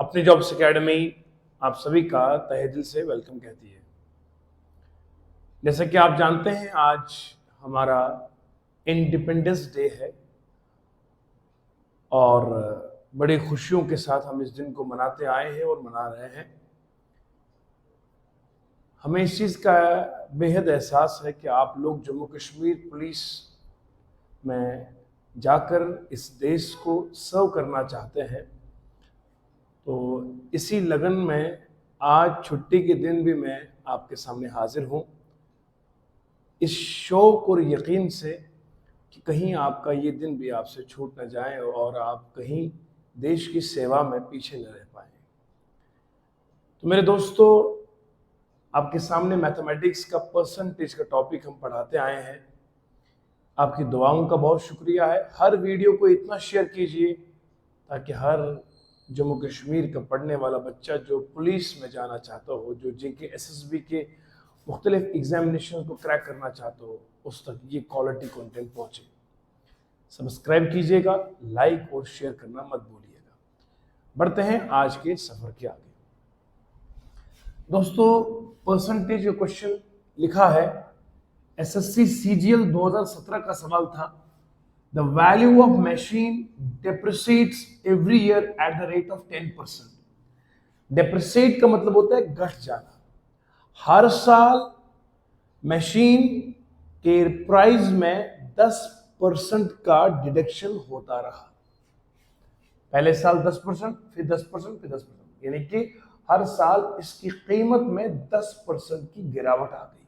अपनी jobs academy आप सभी का तहे दिल से वेलकम कहती है। जैसा कि आप जानते हैं, आज हमारा इंडिपेंडेंस डे है और बड़ी खुशियों के साथ हम इस दिन को मनाते आए हैं और मना रहे हैं। हमें इस चीज़ का बेहद एहसास है कि आप लोग जम्मू कश्मीर पुलिस में जाकर इस देश को सर्व करना चाहते हैं। तो इसी लगन में आज छुट्टी के दिन भी मैं आपके सामने हाजिर हूँ, इस शौक और यकीन से कि कहीं आपका ये दिन भी आपसे छूट न जाए और आप कहीं देश की सेवा में पीछे न रह पाए। तो मेरे दोस्तों, आपके सामने मैथमेटिक्स का परसेंटेज का टॉपिक हम पढ़ाते आए हैं। आपकी दुआओं का बहुत शुक्रिया है। हर वीडियो को इतना शेयर कीजिए ताकि हर जम्मू कश्मीर का पढ़ने वाला बच्चा जो पुलिस में जाना चाहता हो, जो जेके एसएसबी के मुख्तलिफ एग्जामिनेशन को क्रैक करना चाहता हो, उस तक ये क्वालिटी कंटेंट पहुंचे। सब्सक्राइब कीजिएगा, लाइक और शेयर करना मत भूलिएगा। बढ़ते हैं आज के सफर के आगे। दोस्तों, परसेंटेज का क्वेश्चन लिखा है, एसएससी सीजीएल 2017 का सवाल था। The value of machine depreciates every year at the rate of 10%। Depreciate का मतलब होता है घट जाना। हर साल मशीन के प्राइस में 10% का डिडक्शन होता रहा। पहले साल 10%, फिर 10%, फिर 10%, यानी कि हर साल इसकी कीमत में 10% की गिरावट आ गई।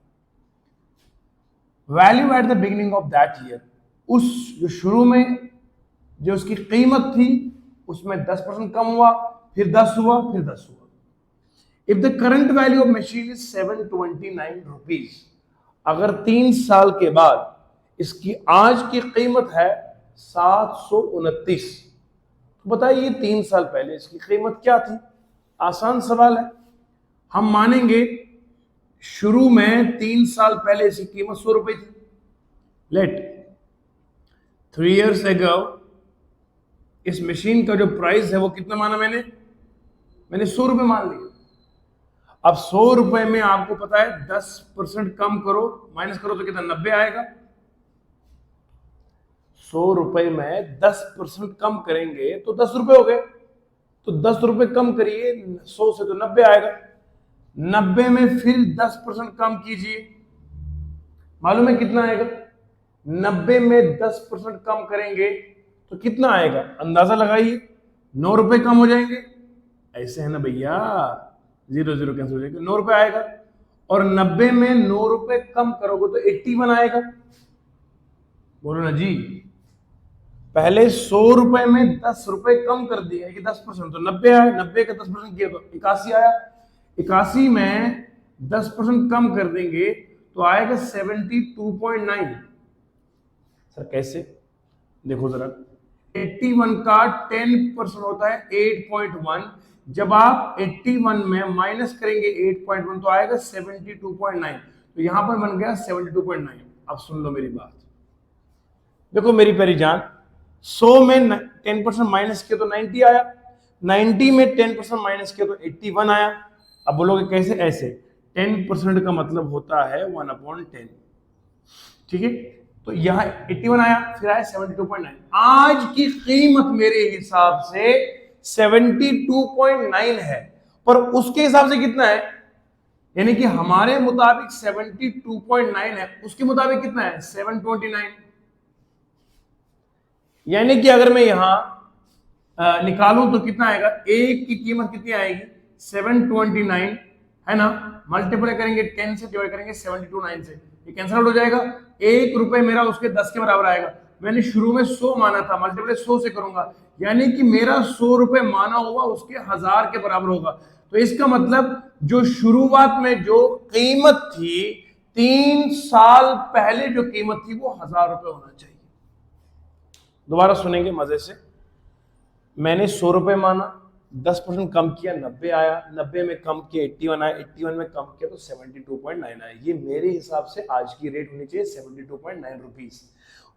Value at the beginning of that year, उस जो शुरू में जो उसकी कीमत थी उसमें 10% कम हुआ, फिर 10 हुआ, फिर 10 हुआ। If the current value of machine is 729 rupees, अगर 3 साल के बाद इसकी आज की कीमत है 729, तो बताइए 3 साल पहले इसकी कीमत क्या थी? आसान सवाल है। हम मानेंगे शुरू में 3 साल पहले इसकी कीमत 100 रुपए थी। लेट 3 years ago इस मशीन का जो प्राइस है वो कितना माना मैंने 100 रुपए मान लिया। अब 100 रुपए में आपको पता है 10% कम करो, माइनस करो तो कितना 90 आएगा। 100 रुपए में 10% कम करेंगे तो 10 रुपए हो गए। तो 10 रुपए कम करिए 100 से तो 90 आएगा। 90 में फिर 10% कम कीजिए, मालूम है कितना आएगा? 90 में 10% कम करेंगे तो कितना आएगा? अंदाजा लगाइए। 9 रुपए कम हो जाएंगे। ऐसे है ना भैया, 0 0 कैंसिल हो जाएगा, 9 रुपए आएगा। और 90 में 9 रुपए कम करोगे तो 81 आएगा। बोलो ना जी। पहले 100 रुपए में 10 रुपए कम कर दिया कि 10%, तो 90 आया। 90 का 10% किया तो 81 आया। 81 में 10% कम कर देंगे तो आएगा 72.9। सर कैसे? देखो जरा, 81 का 10% होता है 8.1। जब आप 81 में माइनस करेंगे 8.1 तो आएगा 72.9। तो यहां पर बन गया 72.9। अब सुन लो मेरी बात, देखो मेरी प्यारी जान, 100 में 10% माइनस किया तो 90 आया। 90 में 10% माइनस किया तो 81 आया। अब बोलोगे कैसे? ऐसे 10% का मतलब होता है 1/10। ठीक है, तो यहां 81 आया, फिर आया 72.9। आज की कीमत मेरे हिसाब से 72.9 है, पर उसके हिसाब से कितना है? यानी कि हमारे मुताबिक 72.9 है, उसके मुताबिक कितना है? 729। यानी कि अगर मैं यहां निकालूं तो कितना आएगा? एक की कीमत कितनी आएगी? 729 है ना। मल्टीप्लाई करेंगे 10 से, डिवाइड करेंगे 72.9 से, ये कैंसिल आउट हो जाएगा। 1 रुपए मेरा उसके 10 के बराबर आएगा। मैंने शुरू में 100 माना था, मल्टीप्लाई 100 से करूंगा, यानी कि मेरा 100 रुपए माना हुआ उसके 1000 के बराबर होगा। तो इसका मतलब जो शुरुआत में जो कीमत थी, 3 साल पहले जो कीमत थी वो 1000 रुपए होना चाहिए। दोबारा सुनेंगे मजे से। मैंने 100 रुपए माना, 10% कम किया, 90 आया। 90 में कम किया 81 आया। 81 में कम किया तो 72.9 आया। ये मेरे हिसाब से आज की रेट होनी चाहिए 72.9 रुपीज।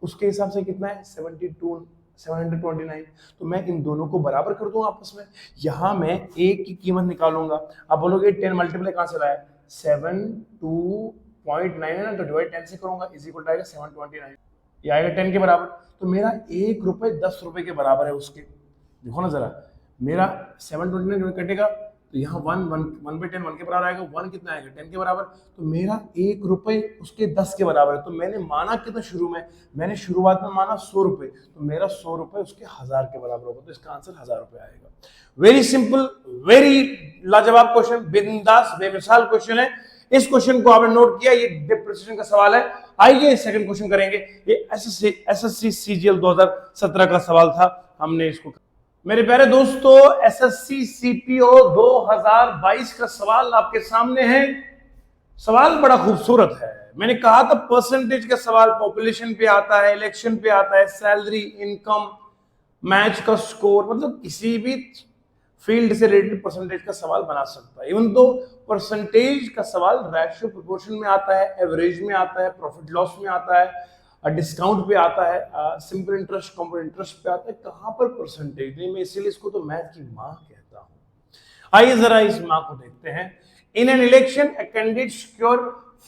उसके हिसाब से कितना है? 72 729। तो मैं इन दोनों को बराबर कर दूं आपस में। यहां मैं a की कीमत निकालूंगा। आप बोलोगे 10 मल्टीप्लाई कहां से लाया, 7.9 है ना, तो डिवाइड 10 से करूंगा, इज इक्वल टू आएगा 729, ये आएगा 10 के बराबर। तो मेरा 1 रुपए 10 रुपए के बराबर है उसके। देखो ना जरा, मेरा 729 कटेगा तो यहाँ 1/10 1 के बराबर आएगा, 1 कितना आएगा 10 के बराबर। तो मेरा 1 रुपए उसके 10 के बराबर है। तो मैंने माना कितना शुरू में, मैंने शुरुआत में माना 100 रुपए, तो मेरा 100 रुपए उसके 1000 के बराबर होगा। तो इसका आंसर 1000 रुपए आएगा। वेरी सिंपल, वेरी लाजवाब क्वेश्चन, बिंदास बेमिसाल क्वेश्चन है। इस क्वेश्चन को आपने नोट किया, ये डिप्रेशन का सवाल है। आइए सेकंड क्वेश्चन करेंगे। ये एसएससी सीजीएल 2017 का सवाल था, हमने इसको। मेरे प्यारे दोस्तों, एसएससी सीपीओ 2022 का सवाल आपके सामने है। सवाल बड़ा खूबसूरत है। मैंने कहा था परसेंटेज का सवाल पॉपुलेशन पे आता है, इलेक्शन पे आता है, सैलरी, इनकम, मैच का स्कोर, मतलब किसी भी फील्ड से रिलेटेड परसेंटेज का सवाल बना सकता है। इवन तो परसेंटेज का सवाल रेशियो प्रोपोर्शन में आता है, एवरेज में आता है, प्रॉफिट लॉस में आता है, डिस्काउंट पे आता है, सिंपल इंटरेस्ट, कंपाउंड इंटरेस्ट पे आता है। कहां पर परसेंटेज नहीं, मैं इसीलिए इसको तो मैथ की मां कहता हूं। आइए जरा इस मां को देखते हैं। In an election a candidate secure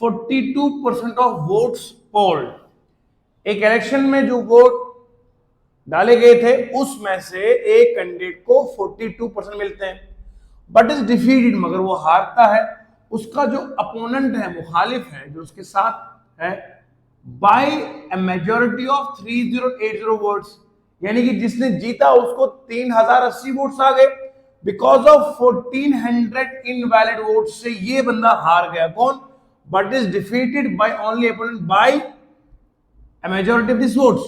42% of votes polled. एक इलेक्शन में जो वोट डाले गए थे उसमें से एक कैंडिडेट को 42% मिलते हैं, बट इज डिफीटेड, मगर वो हारता है। उसका जो अपोनेंट है, मुखालिफ है, जो उसके साथ है, by a majority of 3080 votes, यानी कि जिसने जीता उसको 3080 वोट्स आ गए। बिकॉज ऑफ 1400 इनवैलिड वोट्स से ये बंदा हार गया। कौन? But is defeated by only opponent by a majority of this votes.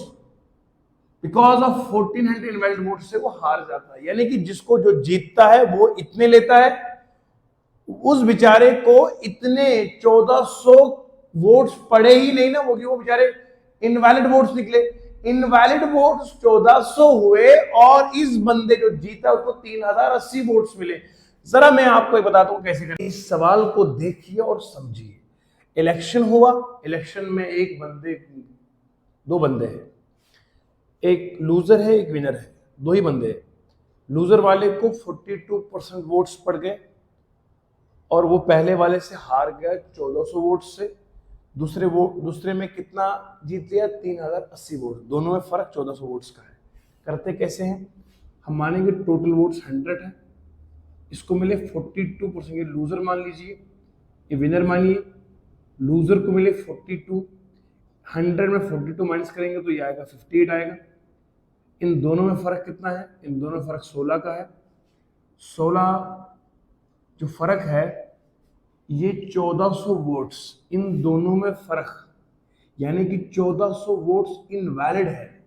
Because of 1400 invalid votes से वो हार जाता है। यानी कि जिसको जो जीतता है वो इतने लेता है, उस बेचारे को इतने 1400 वोट्स पड़े ही नहीं ना, वो बेचारे इनवैलिड वोट्स निकले। इनवैलिड वोट्स 1400 हुए और इस बंदे जो जीता उसको 3080 वोट्स मिले। जरा मैं आपको बताता हूं कैसे करें। इस सवाल को देखिए और समझिए। इलेक्शन हुआ, इलेक्शन में दो बंदे हैं, एक लूजर है, एक विनर है, दो ही बंदे हैं। लूजर वाले को 42% वोट्स पड़ गए और वो पहले वाले से हार गया 1400 वोट से। दूसरे में कितना जीत लिया? 3080 वोट। दोनों में फर्क 1400 वोट्स का है। करते कैसे हैं? हम मानेंगे टोटल वोट्स 100 है, इसको मिले 42%, ये लूजर मान लीजिए, ये विनर मानिए। लूजर को मिले 42, 100 में 42 माइनस करेंगे तो ये आएगा 58 आएगा। इन दोनों में फर्क कितना है? इन दोनों में फर्क 16 का है। 16 जो फर्क है ये 1400 वोट्स, इन दोनों में फर्क, यानी कि 1400 वोट्स इनवैलिड है।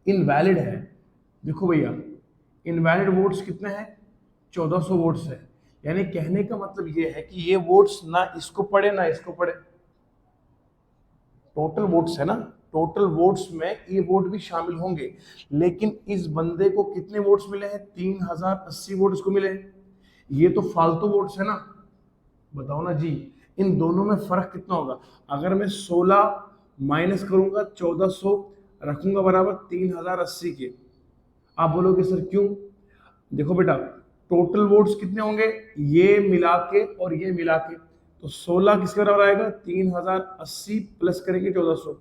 इनवैलिड है, देखो भैया, इनवैलिड वोट्स कितने हैं? 1400 वोट्स है। यानी कहने का मतलब ये है कि ये वोट्स ना इसको पड़े ना इसको पड़े। टोटल वोट्स है ना, टोटल वोट्स में ये वोट भी शामिल होंगे, लेकिन इस बंदे को कितने वोट्स मिले हैं? 3080 वोट इसको मिले हैं। ये तो फालतू वोट्स है ना, बताओ ना जी। इन दोनों में फर्क कितना होगा? अगर मैं 16 माइनस करूंगा 1400 रखूंगा बराबर 3080 के। आप बोलोगे सर क्यों? देखो बेटा, टोटल वोट्स कितने होंगे? ये मिला के और ये मिला के, तो 16 किसके बराबर आएगा? 3080 प्लस करेंगे 1400,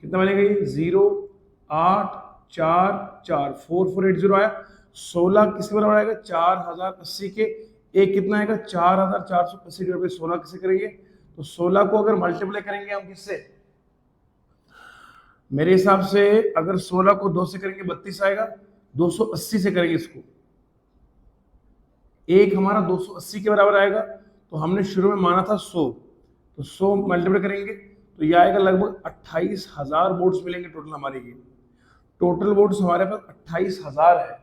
कितना बनेगा ये? 0 8 4 4 4480 आया। 16 किसके बराबर आएगा? 4080 के। एक कितना आएगा? 4480 डिवाइड बाय 16 किसे करेंगे? तो 16 को अगर मल्टीप्लाई करेंगे हम किससे? मेरे हिसाब से अगर 16 को 2 से करेंगे 32 आएगा। 280 से करेंगे इसको, एक हमारा 280 के बराबर आएगा। तो हमने शुरू में माना था 100, तो 100 मल्टीप्लाई करेंगे तो यह आएगा लगभग 28000 वोट्स मिलेंगे टोटल हमारे की। टोटल वोट्स हमारे पास 28000 है।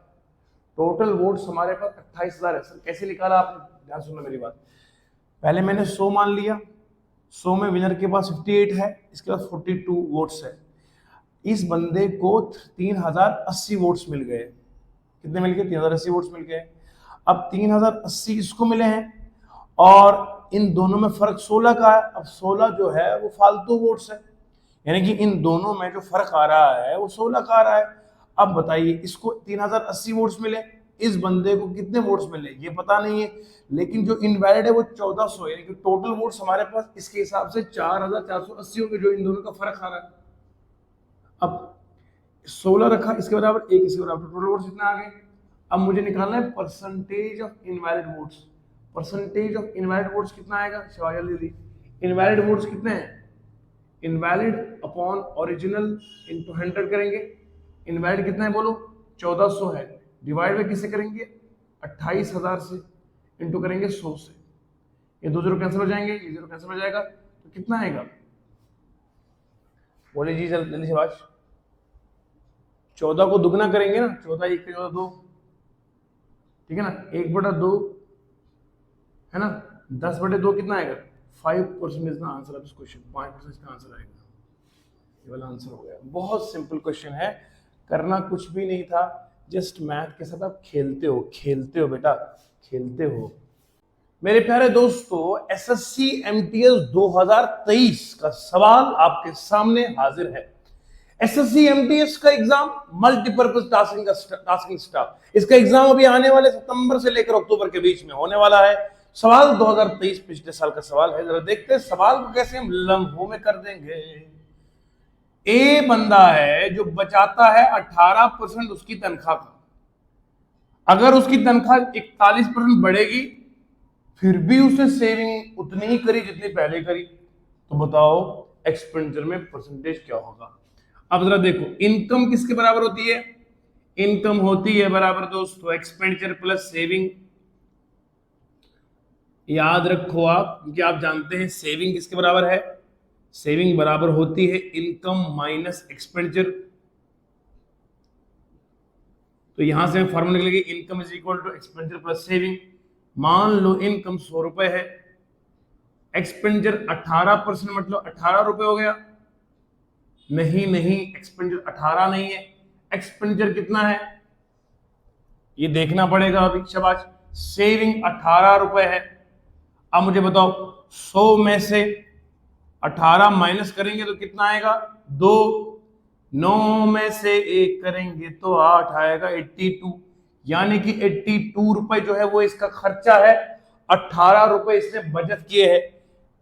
टोटल वोट्स हमारे पास 28000 है। सर कैसे निकाला आपने? ध्यान सुनना मेरी बात। पहले मैंने 100 मान लिया, 100 में विनर के पास 58 है, इसके पास 42 वोट्स है। इस बंदे को 3080 वोट्स मिल गए। कितने मिल गए? 3080 वोट्स मिल गए। अब 3080 इसको मिले हैं और इन दोनों में फर्क 16 का है। अब 16 जो है वो फालतू वोट्स है, यानी कि इन दोनों में जो फर्क आ रहा है वो 16 का आ रहा है। अब बताइए इसको 3080 वोट्स मिले, इस बंदे को कितने वोट्स मिले ये पता नहीं है, लेकिन जो इनवैलिड है वो 1400 है, यानी कि टोटल वोट्स हमारे पास इसके हिसाब से 4480 होंगे, जो इन दोनों का फर्क आ रहा है। अब 16 रखा इसके बराबर, एक इसके बराबर, टोटल वोट्स कितना आ गए। अब मुझे निकालना है percentage of invalid votes. Percentage of invalid votes कितना आएगा, जल्दी, इनवैलिड वोट्स कितने हैं, इनवैलिड अपॉन ओरिजिनल इंटू 100 करेंगे। इनवैलिड कितना है बोलो, 1400 है, डिवाइड बाय किससे करेंगे, 28000 से, इंटू करेंगे 100 से, ये 2 जीरो कैंसिल हो जाएंगे, ये 0 कैंसिल हो जाएगा, तो कितना आएगा, बोले जी जल्दी शाबाश। 14 को दुगना करेंगे ना, 14 1 14 2, ठीक है ना, 1/2 है ना, 10/2 कितना आएगा, 5% is the answer of this question, 5% इसका आंसर आएगा, ये वाला आंसर हो गया। बहुत सिंपल क्वेश्चन है, करना कुछ भी नहीं था, जस्ट मैथ के साथ आप खेलते हो बेटा, खेलते हो। मेरे प्यारे दोस्तों, एसएससी एमटीएस 2023 का सवाल आपके सामने हाजिर है। एसएससी एमटीएस का एग्जाम मल्टीपर्पज टास्किंग स्टाफ, इसका एग्जाम अभी आने वाले सितंबर से लेकर अक्टूबर के बीच में होने वाला है। सवाल 2023 पिछले साल का सवाल है, जरा देखते हैं सवाल को कैसे हम लम्हों में कर देंगे। ए बंदा है जो बचाता है 18% उसकी तनख्वाह का, अगर उसकी तनख्वाह 41% बढ़ेगी फिर भी उसने सेविंग उतनी ही करी जितनी पहले करी, तो बताओ एक्सपेंडिचर में परसेंटेज क्या होगा। अब जरा देखो, इनकम किसके बराबर होती है, इनकम होती है बराबर दोस्तों एक्सपेंडिचर प्लस सेविंग। याद रखो आप, क्योंकि आप जानते हैं सेविंग किसके बराबर है, सेविंग बराबर होती है इनकम माइनस एक्सपेंडिचर। तो यहां से फॉर्मूला निकलेगी income is equal to expenditure plus saving. मान लो इनकम 100 रुपए है, एक्सपेंडिचर 18% मतलब 18 रुपए हो गया, नहीं एक्सपेंडिचर 18 नहीं है, एक्सपेंडिचर कितना है ये देखना पड़ेगा अभी, शाबाश। सेविंग 18 रुपए है। अब मुझे बताओ 100 में से 18 माइनस करेंगे तो कितना आएगा, 2, 9 में से 1 करेंगे तो 8 आएगा, 82, यानी कि 82 रुपए जो है वो इसका खर्चा है, 18 रुपए इसने बचत किए हैं।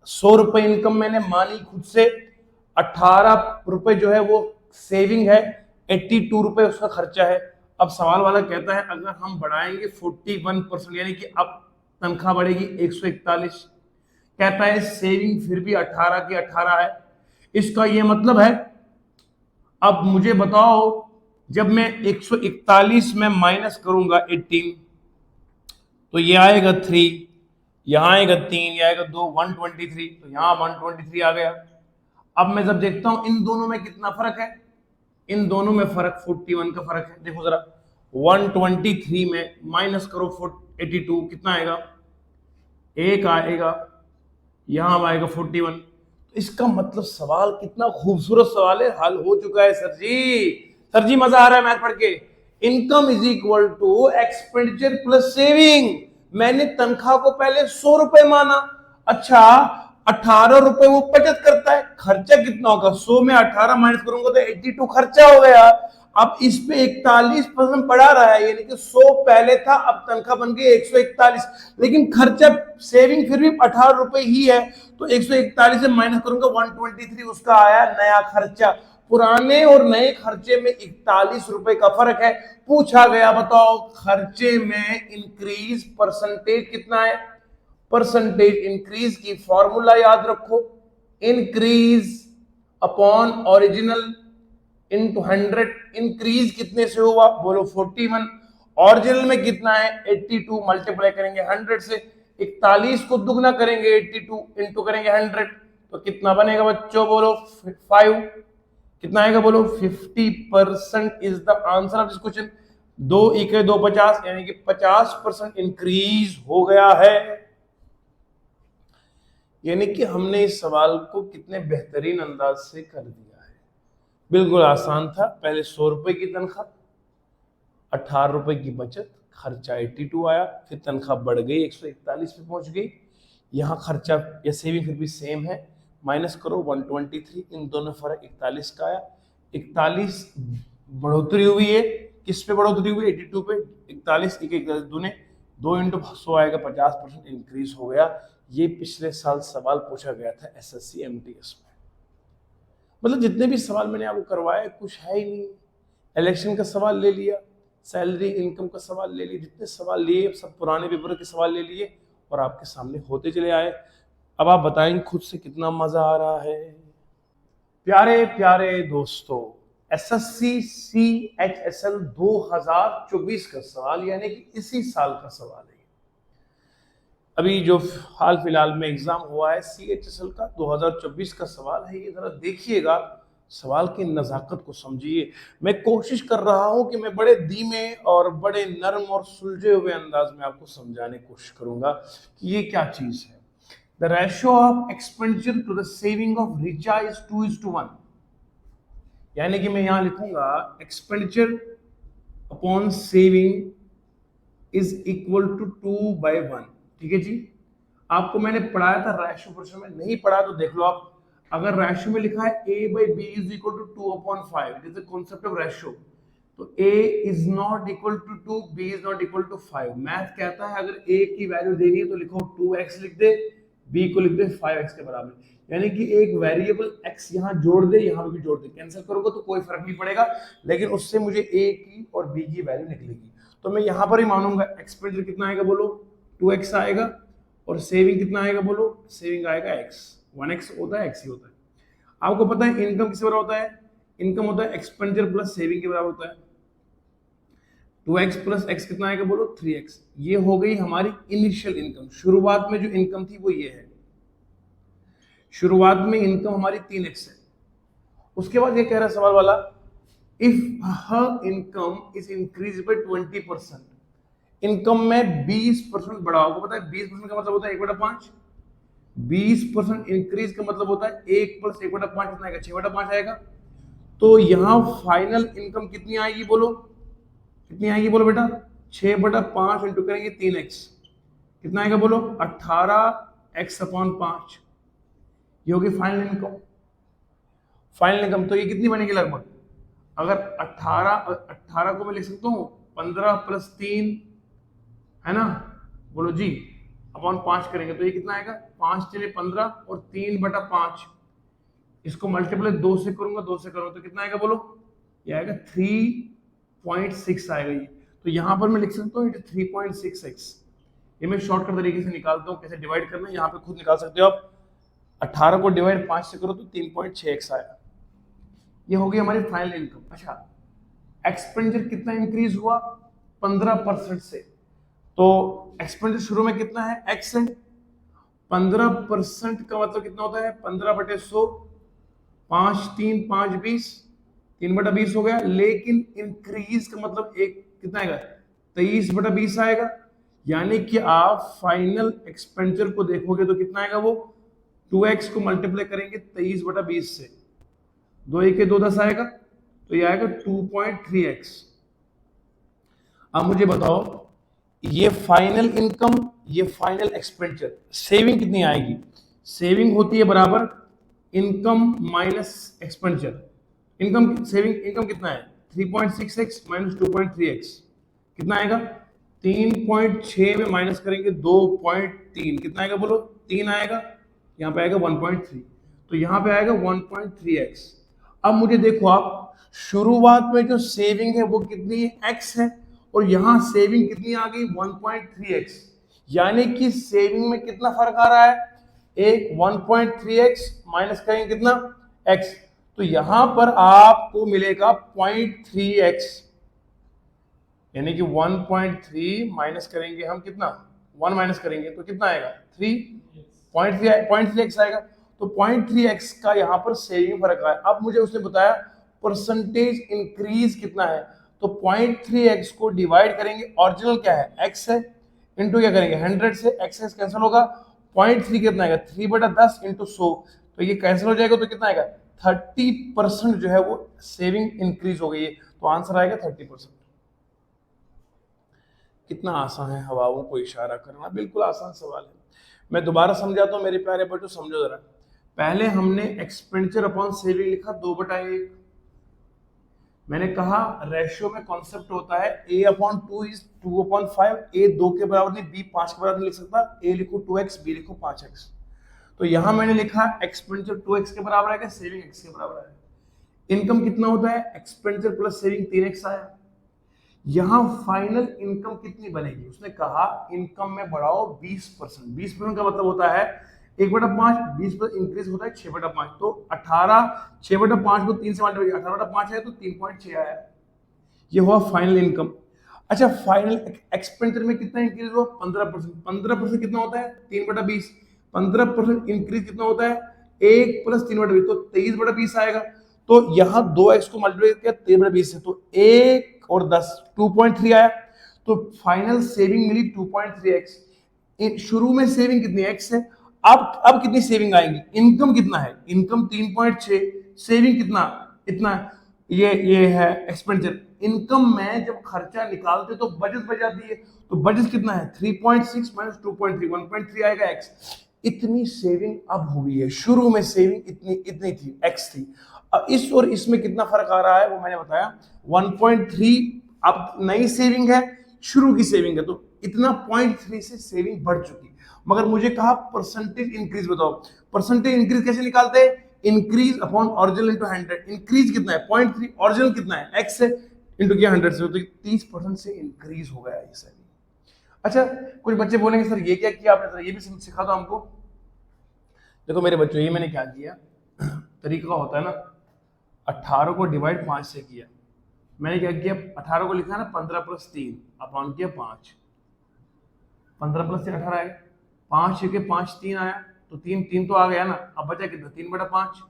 100 रुपए इनकम मैंने मानी खुद से, 18 रुपए जो है वो सेविंग है, 82 रुपए उसका खर्चा है। अब सवाल वाला कहता है अगर हम बढ़ाएंगे 41%, यानी कि अब तनख्वाह बढ़ेगी 141, कहता है सेविंग फिर भी 18 की 18 है, इसका ये मतलब है। अब मुझे बताओ जब मैं 141 में माइनस करूंगा 18 तो ये आएगा 3, यहां आएगा 3, ये आएगा 2, 123, तो यहां 123 आ गया। अब मैं जब देखता हूं इन दोनों में कितना फर्क है, इन दोनों में फर्क 41 का फर्क है। देखो जरा 123 में माइनस करो 82, कितना आएगा, 1 आएगा, यहां आएगा 41। तो इसका मतलब सवाल कितना खूबसूरत सवाल है, हल हो चुका है सर जी मजा आ रहा है मैथ पढ़ के। Income is equal to expenditure plus saving. मैंने तनख्वाह को पहले 100 रुपए माना, अच्छा 18 रुपए वो बचत करता है, खर्चा कितना होगा, 100 में 18 माइनस करूंगा तो 82 खर्चा हो गया। अब इस पे 41% बढ़ा रहा है, यानी कि 100 पहले था, अब तनख्वाह बन गई 141, लेकिन खर्चा सेविंग फिर भी 18 रुपए ही है, तो 141 से माइनस करूंगा 123, उसका आया नया खर्चा। पुराने और नए खर्चे में 41 रुपए का फर्क है। पूछा गया बताओ खर्चे में इंक्रीज परसेंटेज कितना है, परसेंटेज इंक्रीज की फॉर्मूला याद रखो, increase upon original into 100। Increase कितने से हुआ बोलो 41, ओरिजिनल में कितना है 82, मल्टीप्लाई करेंगे 100 से, 41 को दुगना करेंगे 82 इंटू करेंगे 100, तो कितना बनेगा बच्चों बोलो 5, कितना आएगा बोलो 50% is the answer of this question. 2 × 2 50, यानी कि 50% इंक्रीज हो गया है। यानी कि हमने इस सवाल को कितने बेहतरीन अंदाज से कर दिया है, बिल्कुल आसान था। पहले 100 रुपए की तनख्वाह, 18 रुपए की बचत, खर्चा 82 आया, फिर तनख्वाह बढ़ गई 141 पे पहुंच गई, यहाँ खर्चा या सेविंग फिर भी सेम है, माइनस करो 123, इन दोनों फर्क 41 का आया। 41 बढ़ोतरी हुई है। किस पे बढ़ोतरी हुई? 82 पे। 41 41 दूने 2 इंटू 100 आएगा, 50% इंक्रीज हो गया। ये पिछले साल सवाल पूछा गया था एसएससी एमटीएस में। मतलब जितने भी सवाल मैंने आपको करवाए कुछ है ही नहीं। इलेक्शन का सवाल ले लिया, सैलरी इनकम का सवाल ले लिया, जितने सवाल लिए सब पुराने पेपर के सवाल ले लिए और आपके सामने होते चले आए। अब आप बताएंगे खुद से कितना मजा आ रहा है। प्यारे प्यारे दोस्तों, एसएससी CHSL 2024 का सवाल, यानी कि इसी साल का सवाल है। अभी जो हाल फिलहाल में एग्जाम हुआ है CHSL का 2024 का सवाल है। ये जरा देखिएगा, सवाल की नजाकत को समझिए। मैं कोशिश कर रहा हूं कि मैं बड़े धीमे और बड़े नरम और सुलझे हुए अंदाज में आपको समझाने की कोशिश करूंगा कि ये क्या चीज है। The ratio of expenditure to the saving of recharge is 2:1। यानी कि मैं यहां लिखूंगा expenditure upon saving is equal to 2/1। ठीक है जी। आपको मैंने पढ़ाया था रेशियो प्रश्न में, नहीं पढ़ा तो देख लो आप। अगर रेशियो में लिखा है a/b is equal to 2/5, this is concept of ratio. तो a is not equal to 2, b is not equal to 5। Math कहता है अगर a की वैल्यू देनी है तो लिखो 2x लिख दे, b को लिख दे 5x के बराबर। यानी कि एक वेरिएबल x यहाँ जोड़ दे, यहाँ भी जोड़ दे। कैंसिल करोगे तो कोई फर्क नहीं पड़ेगा, लेकिन उससे मुझे a की और b की वैल्यू निकलेगी। तो मैं यहाँ पर ही मानूंगा एक्सपेंडिचर कितना आएगा बोलो, 2x आएगा। और सेविंग कितना आएगा बोलो, सेविंग आएगा x। 1x होता है, x ही होता है। आपको पता है इनकम किसके बराबर होता है? इनकम होता है एक्सपेंडिचर प्लस सेविंग के बराबर होता है। 2x प्लस x कितना आएगा बोलो, 3x। ये हो गई हमारी इनिशियल इनकम। शुरुआत में जो इनकम थी वो ये है। शुरुआत में इनकम हमारी 3x है। उसके बाद ये कह रहा है सवाल वाला, if her income is increase by 20%, income में 20% बढ़ाओ। आपको पता है 20% का मतलब होता है 1/5। 20% इंक्रीज का मतलब होता है 1 + 1/5 कितना आएगा, 6/5 आएगा। तो यहाँ फाइनल इनकम कितनी आएगी बोलो, कितनी आएगी बोलो बेटा, 6/5 इंटू करेंगे 3x, कितना आएगा बोलो, 18x/5। ये होगी फाइनल इनकम। फाइनल इनकम तो ये कितनी बनेगी लगभग, अगर 18 को मैं लिख सकता हूँ 15 + 3 है ना, बोलो जी, अपॉन 5 करेंगे तो ये कितना आएगा, 5 चले 15 और 3/5। इसको मल्टीप्लाई 2 से करूंगा, 2 से करूंगा तो कितना आएगा बोलो, ये आएगा 3.6 आएगा ये। तो यहाँ पर मैं लिख सकता हूँ 3.6x। ये मैं शॉर्टकट तरीके से निकालता हूँ कैसे डिवाइड करना है, यहाँ पे खुद निकाल सकते हो आप। 18 को डिवाइड 5 से करो तो 3.6x आएगा। ये हो गई हमारी फाइनल इनकम। अच्छा, एक्सपेंडिचर कितना इंक्रीज हुआ, 15% से। तो एक्सपेंडिचर शुरू में कितना है, x है। 15% का मतलब कितना होता है, 15/100, 5 3 5 20, 3/20 हो गया। लेकिन इंक्रीज का मतलब एक कितना आएगा, 23/20 आएगा। यानी कि आप फाइनल एक्सपेंडिचर को देखोगे तो कितना आएगा वो, 2x को मल्टीप्लाई करेंगे 23/20 से, 2 1 2 10 आएगा, तो ये आएगा 2.3x। अब मुझे बताओ, ये फाइनल इनकम, ये फाइनल एक्सपेंडिचर, सेविंग कितनी आएगी? सेविंग होती है बराबर income minus expenditure. Income saving income कितना है, 3.6x माइनस 2.3x, कितना आएगा, 3.6 में माइनस करेंगे 2.3, कितना आएगा बोलो, 3 आएगा। यहाँ पे आएगा 1.3, तो यहाँ पे आएगा 1.3x। अब मुझे देखो आप, शुरुआत में जो सेविंग है वो कितनी है, x है, और यहां सेविंग कितनी आ गई, 1.3x। यानी कि सेविंग में कितना फर्क आ रहा है, एक 1.3x माइनस करेंगे कितना, x। तो यहां पर आपको मिलेगा 0.3x। यानी कि 1.3 माइनस करेंगे हम कितना, 1 माइनस करेंगे तो कितना आएगा, 3.3x आएगा। तो 0.3x का यहाँ पर सेविंग फर्क आया। अब मुझे उसने बताया परसेंटेज इंक्रीज कितना है, तो 0.3x को डिवाइड करेंगे, ओरिजिनल क्या है, x है, इंटू क्या करेंगे 100 से, x कैंसिल होगा, 0.3 कितना आएगा, 3/10 इंटू 100, तो ये कैंसिल हो जाएगा, तो कितना आएगा, 30% जो है वो सेविंग इंक्रीज हो गई है। तो आंसर आएगा 30%। कितना आसान है हवाओं को इशारा करना, बिल्कुल आसान सवाल है। मैं दोबारा समझाता हूं मेरे प्यारे बच्चों, समझो जरा। पहले हमने एक्सपेंडिचर अपॉन सेविंग लिखा 2/1, मैंने कहा रेशियो में कॉन्सेप्ट होता है a/2 इज 2/5, a 2 के बराबर नहीं, b 5 के बराबर नहीं लिख सकता, a लिखो 2x, b लिखो 5x। तो यहां मैंने लिखा एक्सपेंडिचर 2x के बराबर आएगा, सेविंग x के बराबर आएगा। इनकम कितना होता है, एक्सपेंडिचर प्लस सेविंग 3x आया। यहां फाइनल इनकम कितनी बनेगी, उसने कहा इनकम में बढ़ाओ 20%। 20% का मतलब होता है 1/5, 20% इंक्रीज होता है 6/5, तो 18, 6/5 को 3 से मल्टीप्लाई किया 18/5 है तो 3.6 आया। ये हुआ फाइनल इनकम। अच्छा, फाइनल एक्सपेंडिचर में कितना इंक्रीज हुआ, 15%। 15% कितना होता है, 3/20। 15% इंक्रीज कितना होता है, 1 + 3/20, तो 23/20 आएगा। तो यहाँ 2x को मल्टीप्लाई किया 23/20 से, तो 1 और 10 2.3 आया। तो फाइनल सेविंग मिली 2.3x। शुरू में सेविंग कितनी x है, अब कितनी सेविंग आएगी, इनकम कितना है, इनकम 3.6, सेविंग कितना, इतना, ये है एक्सपेंडिचर। इनकम में जब खर्चा निकालते तो बचत बच जाती है, तो बचत कितना है 3.6 - 2.3, 1.3 आएगा x। इतनी सेविंग अब हुई है, शुरू में सेविंग इतनी थी, x थी। अब इस और इसमें कितना फर्क आ रहा है वो मैंने बताया, 1.3 अब नई सेविंग है, शुरू की सेविंग है, तो इतना 0.3 से सेविंग बढ़ चुकी। मगर मुझे कहा परसेंटेज इंक्रीज बताओ। परसेंटेज इंक्रीज कैसे निकालते हैं, increase upon original into 100। Increase कितना है 0.3, ओरिजिनल कितना है x से, इंटू किया 100 से, तो 30% से इंक्रीज हो गया ये। अच्छा, कुछ बच्चे बोलेंगे सर ये क्या किया आपने, ये भी सिखा दो हमको। देखो मेरे बच्चों, ये मैंने क्या किया, तरीका होता है ना, 18 को डिवाइड 5 से किया। मैंने क्या किया, 18 को लिखा ना 15 + 3 अपॉन किया 5। 15 + 3 18 आएगा, 5 के 5 3 आया, तो 3 तो आ गया ना। अब बचा कितना, 3/5।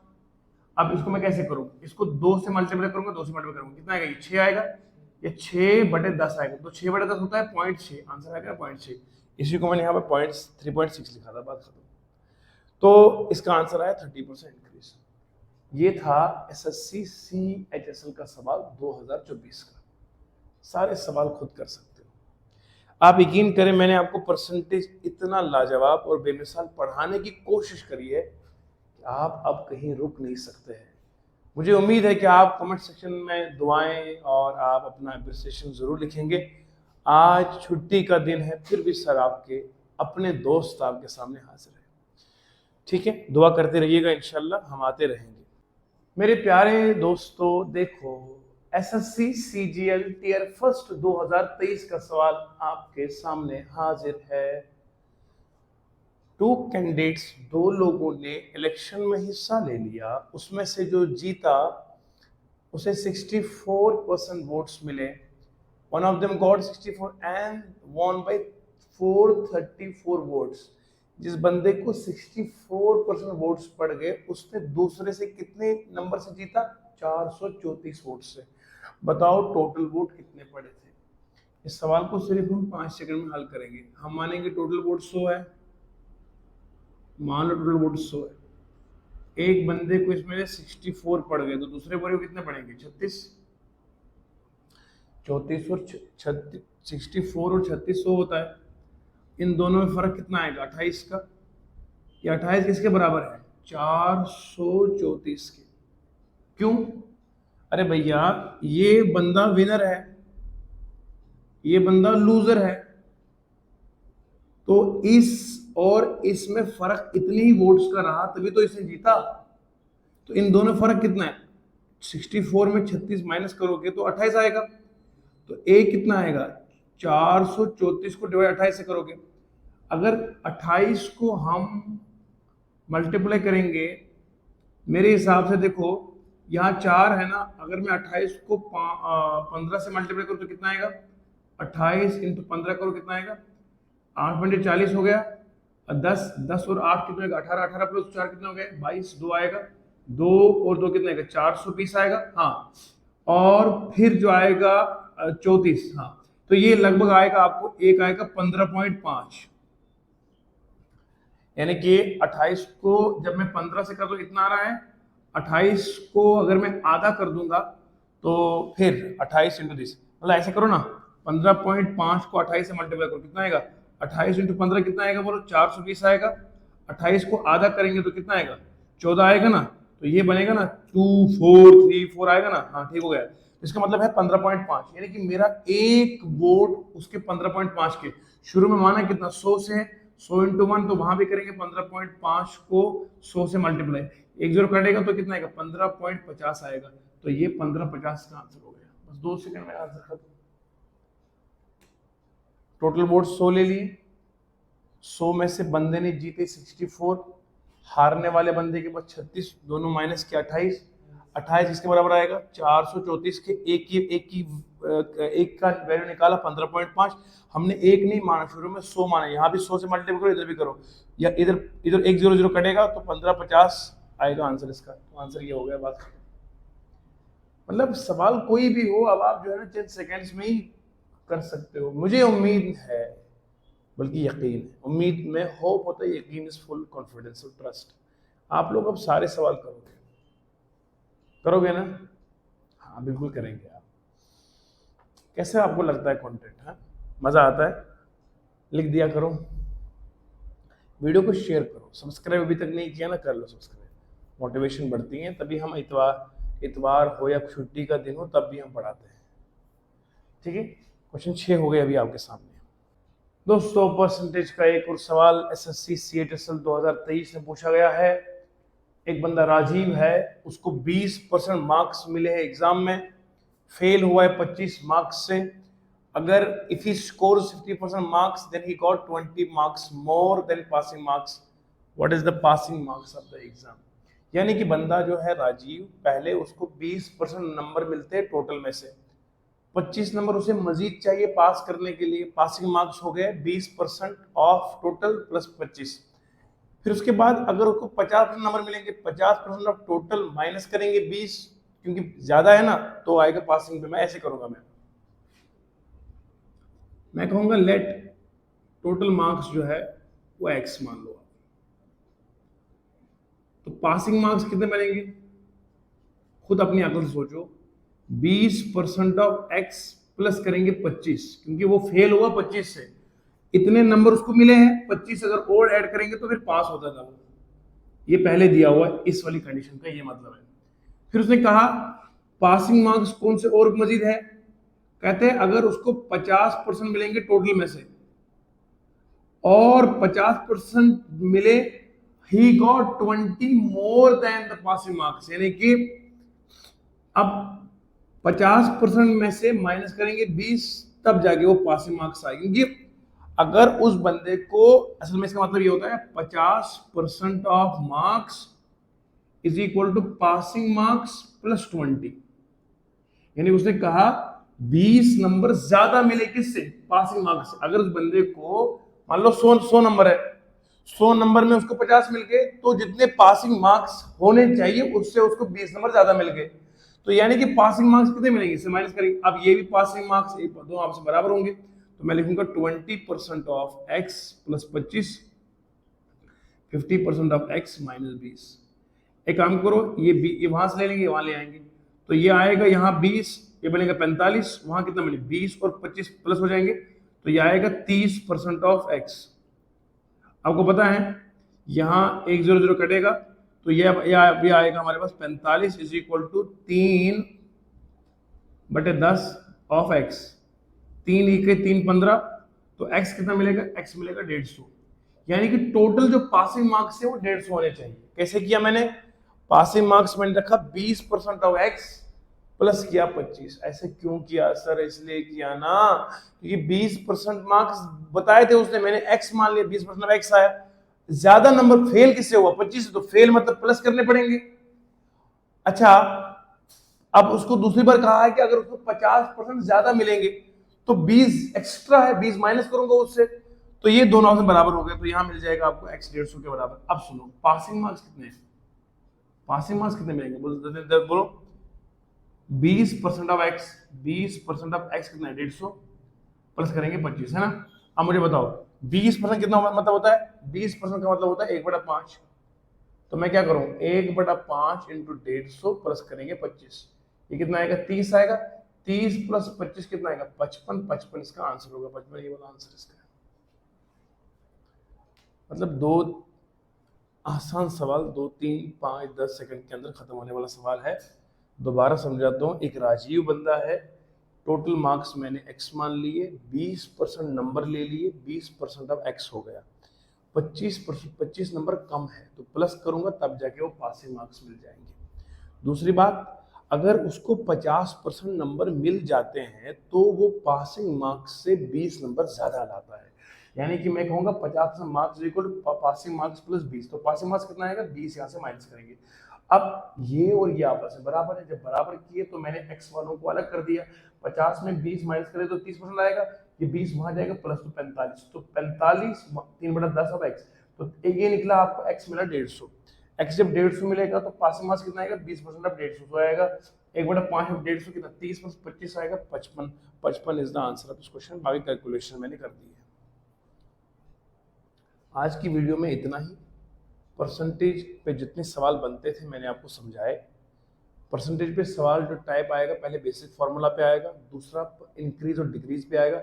अब इसको मैं कैसे करूं, इसको 2 से मल्टीप्लाई करूंगा, 2 से मल्टीप्लाई करूंगा, कितना आएगा, ये 6 आएगा, ये 6/10 आएगा। तो 6/10 होता है 0.6, आंसर आएगा 0.6। इसी को मैंने यहाँ पे 3.6 लिखा था, बात खत्म। तो इसका आंसर आया 30% इंक्रीज। ये था एसएससी CHSL का सवाल 2024 का। सारे सवाल खुद कर सकते हो। आप यकीन करें, मैंने आपको परसेंटेज इतना लाजवाब और बेमिसाल पढ़ाने की कोशिश करी है कि आप अब कहीं रुक नहीं सकते हैं। मुझे उम्मीद है कि आप कमेंट सेक्शन में दुआएं और आप अपना एप्रिसिएशन जरूर लिखेंगे। आज छुट्टी का दिन है, फिर भी सर आपके अपने दोस्त आपके सामने हाजिर है। ठीक है, दुआ करते रहिएगा, इंशाल्लाह हम आते रहेंगे। मेरे प्यारे दोस्तों, देखो एसएससी CGL टियर 1 2023 का सवाल आपके सामने हाजिर है। 2 कैंडिडेट्स, 2 लोगों ने इलेक्शन में हिस्सा ले लिया, उसमें से जो जीता उसे 64% वोट्स मिले। One of them got 64 and won by 434 votes. जिस बंदे को 64% वोट्स पड़ गए, उसने दूसरे से कितने नंबर से जीता, 434 वोट से। बताओ टोटल वोट कितने पड़े थे। इस सवाल को सिर्फ हम 5 सेकंड में हल करेंगे। हम मानेंगे टोटल वोट 100 है, मान लो टोटल वोट 100 है। एक बंदे को इसमें 64 पड़ गए, तो दूसरे बड़े को कितने पड़ेंगे, 36। 34 और 36, 64 और 36 100 होता है। इन दोनों में फर्क कितना आएगा, 28 का। ये 28 किसके बराबर है, 434 के। क्यों, अरे भैया ये बंदा विनर है, ये बंदा लूजर है, तो इस और इसमें फर्क इतने ही वोट्स का रहा, तभी तो इसने जीता। तो इन दोनों फर्क कितना है, 64 में 36 माइनस करोगे तो 28 आएगा। तो ए कितना आएगा, 434 को डिवाइड 28 से करोगे। अगर 28 को हम मल्टीप्लाई करेंगे, मेरे हिसाब से देखो यहाँ 4 है ना, अगर मैं 28 को 15 से मल्टीप्लाई करूँ तो कितना आएगा, 28 × 15 करो, कितना आएगा, 8 × 40 हो गया। 10 और 8 कितना आएगा, 18, 18 + 4 कितना हो गया, 22, 2 आएगा, 2 और 2 कितना आएगा, 420 आएगा। हाँ, और फिर जो आएगा 34, हाँ, तो ये लगभग आएगा आपको, एक आएगा 15.5, यानी कि 28 को जब मैं 15 से कर दूं इतना आ रहा है, 28 को अगर मैं आधा कर दूंगा तो फिर 28 × 30, मतलब ऐसे करो ना, 15.5 को 28 से मल्टीप्लाई करो, कितना आएगा, 28 × 15 कितना आएगा बोलो, 420 आएगा। 28 को आधा करेंगे तो कितना आएगा, 14 आएगा ना। तो ये बनेगा ना 2434 आएगा ना, हाँ ठीक हो गया। इसका मतलब है 15.5, यानी कि मेरा एक वोट उसके 15.5 के, शुरू में माना कितना 100 से, 100 इंटू 1, तो वहां भी करेंगे 15.5 को 100 से मल्टीप्लाई, एक जीरो कटेगा तो कितना आएगा 15.50 आएगा, तो ये 1550 का आंसर हो गया। बस 2 सेकंड में आंसर खत्म। टोटल वोट 100 ले लिए, 100 में से बंदे ने जीते 64, हारने वाले बंदे के पास 36, दोनों माइनस के 28, 28 इसके बराबर आएगा 434 के एक का वैल्यू निकाला 15.5, हमने एक नहीं माना शुरू में 100 माना, यहाँ भी 100 से मल्टीप्लाई करो, इधर भी करो, या इधर इधर 100 कटेगा तो 1550 आएगा आंसर इसका, तो आंसर ये हो गया। बात मतलब सवाल कोई भी हो, अब आप जो है ना चंद सेकंड्स में ही कर सकते हो। मुझे उम्मीद है, बल्कि यकीन है, उम्मीद में होप होता है, यकीन इज फुल कॉन्फिडेंस और ट्रस्ट। आप लोग अब सारे सवाल करोगे ना? हाँ बिल्कुल करेंगे आप। कैसे आपको लगता है कंटेंट? हाँ मजा आता है? लिख दिया करो, वीडियो को शेयर करो, सब्सक्राइब अभी तक नहीं किया ना, कर लो सब्सक्राइब, मोटिवेशन बढ़ती है, तभी हम इतवार हो या छुट्टी का दिन हो तब भी हम पढ़ाते हैं। ठीक है, क्वेश्चन 6 हो गए अभी आपके सामने। दोस्तों परसेंटेज का एक और सवाल एसएससी सीएचएसएल 2023 में पूछा गया है। एक बंदा राजीव है, उसको 20% मार्क्स मिले हैं एग्जाम में, फेल हुआ है 25 मार्क्स से। अगर if he scores 50% marks then he got 20 marks more than passing marks, what is the passing marks of the exam. यानी कि बंदा जो है राजीव, पहले उसको 20% नंबर मिलते हैं टोटल में से, 25 नंबर उसे मजीद चाहिए पास करने के लिए, पासिंग मार्क्स हो गए 20% ऑफ टोटल प्लस 25। फिर उसके बाद अगर उसको 50% नंबर मिलेंगे, 50% ऑफ टोटल माइनस करेंगे 20, क्योंकि ज्यादा है ना, तो आएगा पासिंग पे। मैं ऐसे करूंगा, मैं कहूंगा लेट टोटल मार्क्स जो है वो x मान लो। तो पासिंग मार्क्स कितने बनेंगे, खुद अपनी अकल से सोचो। 20% ऑफ x प्लस करेंगे 25, क्योंकि वो फेल हुआ 25 से, इतने नंबर उसको मिले हैं, 25 अगर और ऐड करेंगे तो फिर पास होता था वो। ये पहले दिया हुआ है इस वाली कंडीशन का, ये मतलब है। फिर उसने कहा पासिंग मार्क्स कौन से और मजीद है, कहते हैं अगर उसको 50% मिलेंगे टोटल में से और 50% मिले, ही got 20 more than the passing marks, यानी कि अब 50% में से माइनस करेंगे 20, तब जाके वो पासिंग मार्क्स आएंगे। क्योंकि अगर उस बंदे को, असल में इसका मतलब ये होता है 50% of marks is equal to passing marks plus 20, यानी उसने कहा 20 नंबर ज्यादा मिले किससे, पासिंग मार्क्स से। अगर उस बंदे को मान लो 100 नंबर है, 100 नंबर में उसको 50 मिल गए, तो जितने पासिंग मार्क्स होने चाहिए उससे उसको 20 नंबर ज्यादा मिल गए, तो यानी कि पासिंग मार्क्स कितने मिलेंगे, इससे माइनस करेंगे। अब ये भी पासिंग मार्क्स दोनों आपस में बराबर होंगे, तो मैं लिखूंगा 20% of x plus 25, 50% of x minus 20। एक काम करो, ये वहां से ले लेंगे, वहां ले आएंगे, तो ये आएगा यहाँ 20, ये बनेगा 45, वहां कितना मिले 20 और 25 प्लस हो जाएंगे, तो ये आएगा 30% ऑफ x। आपको पता है यहाँ 100 कटेगा, तो ये आएगा हमारे पास 45 is equal to 3/10 of x। 3 1 3 15, तो x कितना मिलेगा, x मिलेगा 150। यानी कि टोटल जो पासिंग मार्क्स है वो 150 होने चाहिए। कैसे किया मैंने, पासिंग मार्क्स मैंने रखा 20% ऑफ x प्लस किया 25। ऐसे क्यों किया सर, इसलिए किया ना क्योंकि 20% मार्क्स बताए थे उसने, मैंने x मान लिया, 20% ऑफ x आया। ज्यादा नंबर फेल किससे हुआ, 25 से, तो फेल मतलब प्लस करने पड़ेंगे। अच्छा, अब उसको दूसरी बार कहा है कि अगर उसको 50% ज्यादा मिलेंगे तो 20 एक्स्ट्रा है, 20 माइनस करूंगा उससे, तो ये दोनों ऑप्शन बराबर हो गए, तो यहां मिल जाएगा आपको x 150 के बराबर। अब सुनो पासिंग मार्क्स कितने हैं, पासिंग मार्क्स कितने मिलेंगे, बोलो 20% ऑफ x, 20% ऑफ x कितना है 150 प्लस करेंगे 25, है ना। अब मुझे बताओ 20% कितना मतलब होता है, 20% का मतलब होता है 1/5, तो मैं क्या करूं 1/5 इंटू 150 प्लस करेंगे 25, ये कितना आएगा 30 आएगा, 30 प्लस 25 कितना आएगा 55, 55 इसका आंसर होगा, 55 ये वाला आंसर इसका। मतलब दो आसान सवाल, 2 3 5 10 सेकंड के अंदर खत्म होने वाला सवाल है। दोबारा समझाता हूँ, एक राजीव बंदा है, टोटल मार्क्स मैंने x मान लिए, 20% नंबर ले लिए, 20% अब x हो गया, 25 नंबर कम है तो प्लस करूंगा तब जाके वो पासिंग मार्क्स मिल जाएंगे। दूसरी बात, अगर उसको 50% नंबर मिल जाते हैं तो वो पासिंग मार्क्स से 20 नंबर ज्यादा लाता है। यानी कि मैं कहूंगा 50% marks equal to passing marks plus 20, तो पासिंग मार्क्स कितना आएगा, 20 यहाँ से माइनस करेंगे। अब ये और ये आपस में बराबर है, जब बराबर किए तो मैंने x वालों को अलग कर दिया, 50 में 20 माइनस करें तो 30% आएगा, ये 20 वहां जाएगा प्लस तो 45, तो 45 3/10 अब x, तो ये निकला आपको x मिला 150। x जब 150 मिलेगा तो पासिंग मार्क्स कितना आएगा, 20% अब 150 तो आएगा, 1/5 अब 150 कितना 30 + 25 आएगा 55। 55 is the answer of this question. बाकी कैलकुलेशन मैंने कर दी है। आज की वीडियो में इतना ही। परसेंटेज पे जितने सवाल बनते थे मैंने आपको समझाए। परसेंटेज पे सवाल जो टाइप आएगा, पहले बेसिक फार्मूला पे आएगा, दूसरा इंक्रीज और डिक्रीज पे आएगा,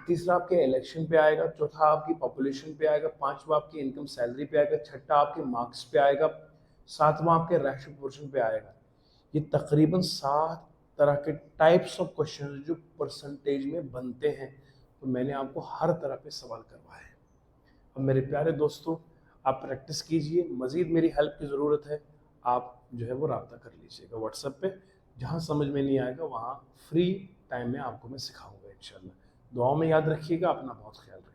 तीसरा आपके इलेक्शन पे आएगा, चौथा आपकी पॉपुलेशन पे आएगा, पांचवा आपकी इनकम सैलरी पे आएगा, छठा आपके मार्क्स पे आएगा, सातवां आपके रेशियो प्रोपोर्शन पे आएगा। ये तकरीबन 7 तरह के टाइप्स ऑफ क्वेश्चन जो परसेंटेज में बनते हैं, तो मैंने आपको हर तरह पे सवाल करवाए हैं। अब मेरे प्यारे दोस्तों, आप प्रैक्टिस कीजिए, मज़ीद मेरी हेल्प की ज़रूरत है, आप जो है वो रब्ता कर लीजिएगा व्हाट्सएप पे। जहाँ समझ में नहीं आएगा वहाँ फ्री टाइम में आपको मैं सिखाऊंगा इंशाल्लाह। दुआओं में याद रखिएगा, अपना बहुत ख्याल रखिएगा।